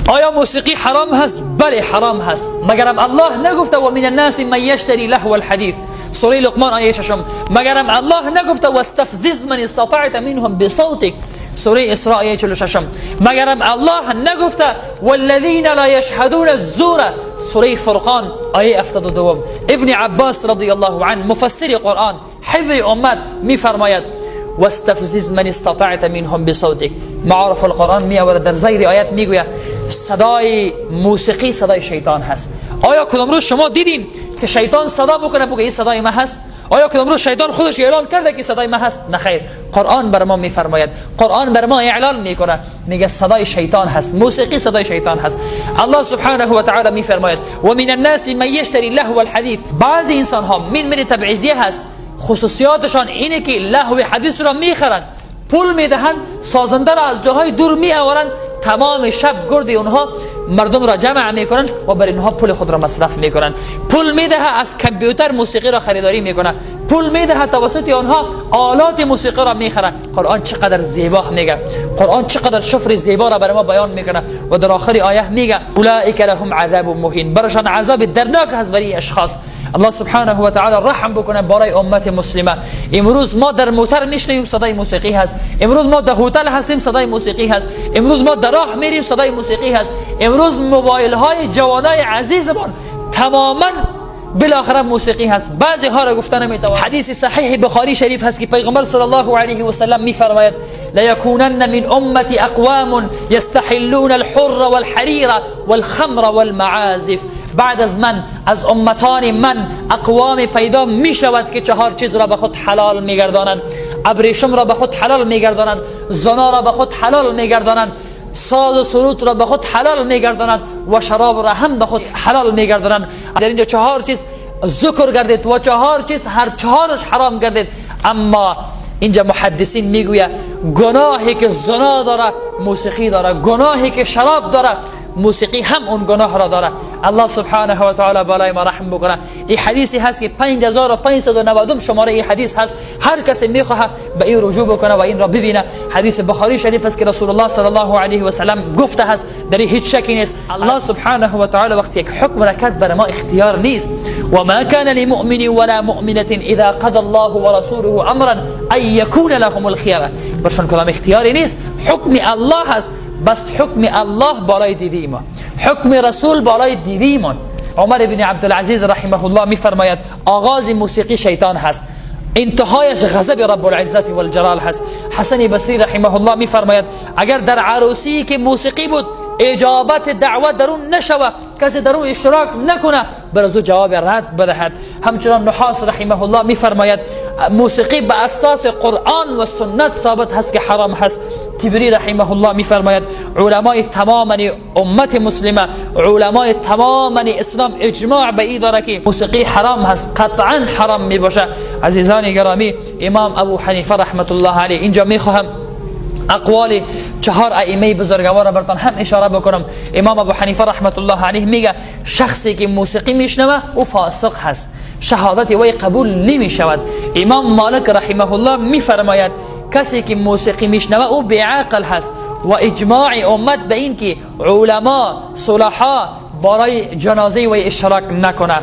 آیا موسیقی حرام هست؟ بله حرام هست، مگرم الله نگفته و من الناس من یشتری لهو الحدیث؟ سوره لقمان آیه 6. مگرم الله نگفته واستفزز من استطعت منهم بصوتك؟ سوره اسراء آیه 46. مگرم الله نگفته والذین لا یشهدون الزور؟ سوره فرقان آیه 72. ابن عباس رضی الله عنه مفسر قرآن حبر امت میفرماید واستفزز من استطعت منهم بصوتك. معارف القرآن می آورد در زیر آیت میگوید صدای موسیقی صدای شیطان هست. آیا کدام روز شما دیدین که شیطان صدا بکنه بگه این صدای ما هست؟ آیا کدام روز شیطان خودش اعلان کرده که صدای ما هست؟ نه خیر، قرآن بر ما میفرماید، قرآن بر ما اعلان میکنه، میگه صدای شیطان هست، موسیقی صدای شیطان هست. الله سبحانه و تعالی میفرماید و من الناس من یشتری لهو الحدیث. بعضی انسان ها من تبعیضیه هست، خصوصیاتشان اینه که لهو حدیث را میخرن، پول میدهن، سازنده را از جاهای دور میآورن، تمام شب گرد اونها مردم را جمع میکنن و بر اینها پول خود را مصرف میکنن. پول میده از کامپیوتر موسیقی را خریداری میکنه، پول میده توسط آنها آلات موسیقی را میخرن. قرآن چقدر زیبا میگه، قرآن چقدر شفر زیبا را برای ما بیان میکنه و در آخر آیه میگه اولئک لهم عذاب مهین، برشان عذاب درناک هست برای اشخاص. الله سبحانه و تعالی رحم بکنه برای امت مسلمه. امروز ما در موتر میشنیم صدای موسیقی هست، امروز ما در هتل هستیم صدای موسیقی هست، امروز ما در راه میریم صدای موسیقی هست، امروز موبایل های جوانای عزیزمان تماما بالاخره موسیقی هست. بعضی ها را گفتن نمیتوان. حدیث صحیح بخاری شریف هست که پیغمبر صلی الله علیه و سلم میفرماید لیکونن من امتی اقوام یستحلون الحر والحریر والخمر والمعازف. بعد از من، از امتان من، اقوام پیدا می شود که 4 چیز را به خود حلال می گردانند. ابریشم را به خود حلال می گردانند، زنا را به خود حلال می گردانند، ساز و سرود را به خود حلال می گردانند و شراب را هم به خود حلال می گردانند. در اینجا 4 چیز ذکر گردید و 4 چیز هر 4ش حرام گردید. اما اینجا محدثین میگوید گناهی که زنا داره موسیقی داره، گناهی که شراب داره موسیقی هم اون گناه را داره. الله سبحانه و تعالی بالای ما رحم بکنه. این حدیثی هست که 5590 شماره این حدیث هست، هر کسی میخواد به این رجوع بکنه و این را ببینه. حدیث بخاری شریف است که رسول الله صلی الله علیه و سلم گفته هست، در این هیچ شکی نیست. الله سبحانه و تعالی وقتی یک حکم را کرد بر ما اختیار نیست. و ما کان لمؤمن ولا مؤمنه اذا قضى الله ورسوله امرا ان يكون لهم الخيره. برشان کلام اختیاری نیست، حکم الله هست، بس حکم الله بالای دیدی ما، حکم رسول بالای دیدی ما. عمر ابن عبدالعزیز رحمه الله میفرماید آغاز موسیقی شیطان هست، انتهایش غضب رب العزت والجلال هست. حسن بصری رحمه الله میفرماید اگر در عروسی که موسیقی بود اجابت دعوت در اون نشوه، کسی در اون اشتراک نکنه، برازو جواب رد بدهد. همچنان نحاس رحمه الله میفرماید موسیقی به اساس قرآن و سنت ثابت هست که حرام هست. تبری رحمه الله میفرماید علمای تماما امت مسلمه، علمای تماما اسلام اجماع به این داره که موسیقی حرام هست، قطعا حرام می باشه. عزیزان گرامی، امام ابو حنیفه رحمت الله علیه، اینجا میخواهم اقوال 4 ائمه بزرگوار براتون هم اشاره بکنم. امام ابو حنیفه رحمت الله علیه میگه شخصی که موسیقی میشنوه او فاسق هست، شهادت وی قبول نمی شود. امام مالک رحمه الله میفرماید کسی که موسیقی میشنوه او بیعقل هست و اجماع امت به این که علما صلحا برای جنازه و اشتراک نکنه.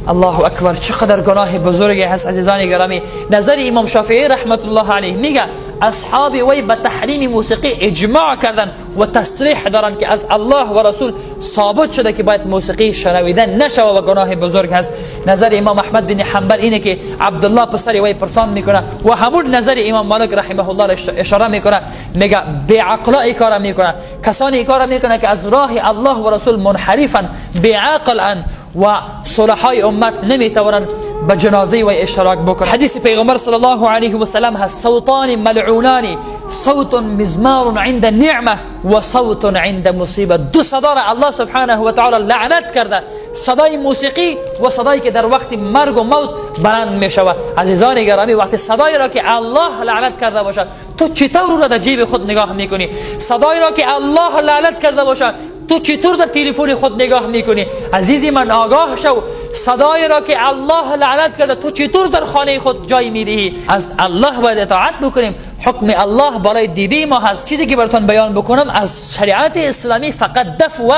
الله اکبر، چقدر گناه بزرگی هست عزیزان گرامی. نظر امام شافعی رحمت الله علیه میگه اصحاب وی به تحریم موسیقی اجماع کردن و تصریح دارن که از الله و رسول ثابت شده که باید موسیقی شنویدن نشوه و گناه بزرگ هست. نظر امام احمد بن حنبل اینه که عبدالله پسر وی پرسان میکنه و همون نظر امام مالک رحمه الله اشاره میکنه، میگه بیعقلا ای کار میکنه، کسانی ای کار میکنه که از راه الله و رسول منحرفن، بیعقلن و صلحای امت نمیتوانند به جنازه و اشتراک بکنند. حدیث پیغمبر صلی الله علیه و سلم هست صوتان ملعونان، صوت مزمار عند نعمه و صوت عند مصیبه. 2 صدا را الله سبحانه و تعالی لعنت کرده، صدای موسیقی و صدایی که در وقت مرگ و موت بلند می شود. عزیزان گرامی، وقتی صدایی را که الله لعنت کرده باشد تو چطور را در جیب خود نگاه میکنی؟ صدایی را که الله لعنت کرده باشد تو چطور در تلفن خود نگاه میکنی؟ عزیزی من آگاه شو، صدایی را که الله لعنت کرده تو چطور در خانه خود جای میدهی؟ از الله باید اطاعت بکنیم، حکم الله برای دیده ما هست. چیزی که براتون بیان بکنم از شریعت اسلامی فقط دف و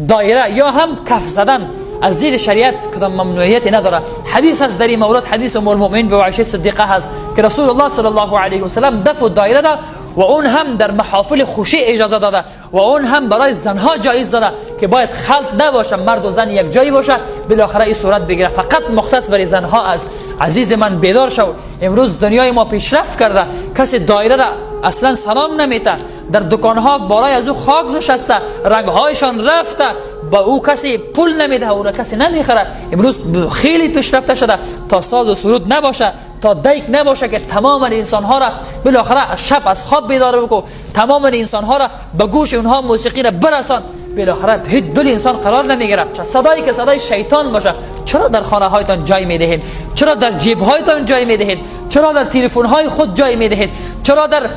دایره یا هم کف زدن از زیر شریعت کدام ممنوعیتی نداره. حدیث هست در این مورد، حدیث ام المؤمنین به عایشه صدیقه هست که رسول الله صلی الله علیه و سلم دف و دایره ده و اون هم در محافل خوشی اجازه داده و اون هم برای زنها جایز داده که باید خلط نباشه، مرد و زن یک جایی باشه، بالاخره این صورت بگیره. فقط مختص برای زنها است. عزیز من بیدار شو، امروز دنیای ما پیشرفت کرده، کسی دایره را اصلا سلام نمیته، در دکانها بالای از او خاک نشسته، رنگهایشان رفته، با او کسی پول نمیده، او را کسی نمیخره. امروز خیلی پیشرفته شده تا ساز و سرود نباشه، تا دیک نباشه که تمام انسان ها را بالاخره شب از خواب بیدار بکو، تمام انسان ها را به گوش اونها موسیقی را برسان، بالاخره هیچ دل انسان قرار نمیگیره. صدایی که صدای شیطان باشه. چرا در خانه هایتان جای میدهید؟ چرا در جیب هایتان جای میدهید؟ چرا در تلفن های خود جای میدهید؟ چرا در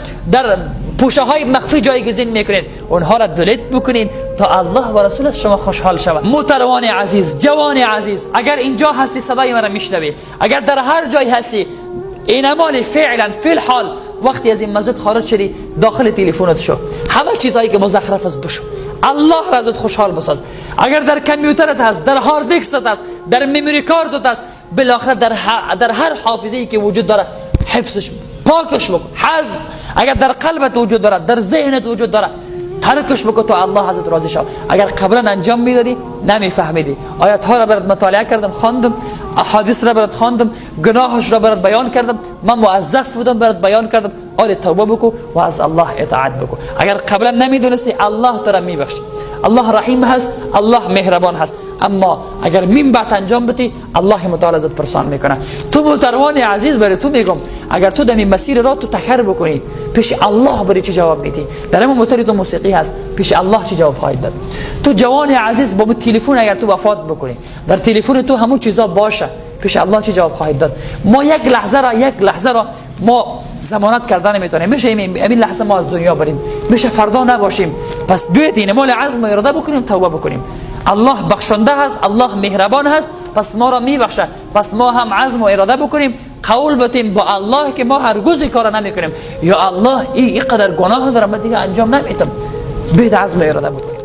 پوشه های مخفی جایگزین میکنید؟ اونها را دلیت بکنید تا الله و رسول شما خوشحال شود. محترمان عزیز، جوان عزیز، اگر اینجا هستی صدای مرا میشنوی، اگر در هر جای هستی، این مال فعلا فی الحال وقتی از این مسجد خارج شدی داخل تلفنت شو، همه چیزایی که مزخرف است بشو، الله را ازت خوشحال بساز. اگر در کامپیوترت هست، در هارد دیسکت هست، در مموری کارت هست، بالاخره در هر حافظه‌ای که وجود داره حفظش پاکش بکن، حذف. اگر در قلبت وجود داره، در ذهنت وجود داره، ترکش بکن تا الله ازت راضی شود. اگر قبلا انجام میدادی نمیفهمیدی. آیات ها را برات مطالعه کردم، خواندم، احادیث را برات خواندم، گناهش را برات بیان کردم، من موظف بودم برات بیان کردم. آره توبه بکن و از الله اطاعت بکن. اگر قبلا نمیدونستی الله تو را میبخشه. الله رحیم هست، الله مهربان هست. اما اگر من بعد انجام بدی الله متعال ازت پرسان میکنه. تو محترمان عزیز، برای تو میگم اگر تو در این مسیر را تو تکر بکنی پیش الله برای چه جواب میدی؟ در همون موتور موسیقی هست، پیش الله چه جواب خواهید داد؟ تو جوان عزیز با تلفن اگر تو وفات بکنی، در تلفن تو همون چیزا باشه، پیش الله چه جواب خواهید داد؟ ما یک لحظه را ما ضمانت کردن نمیتونیم. میشه این لحظه ما از دنیا بریم، میشه فردا نباشیم. پس بیاید این مال عزم و اراده بکنیم، توبه بکنیم. الله بخشنده هست، الله مهربان هست، پس ما را میبخشه. پس ما هم عزم و اراده بکنیم، قول بتیم با الله که ما هرگز این کار نمیکنیم. یا الله این قدر گناه دارم من دیگه انجام نمیدم. بیاید عزم و اراده بکنیم.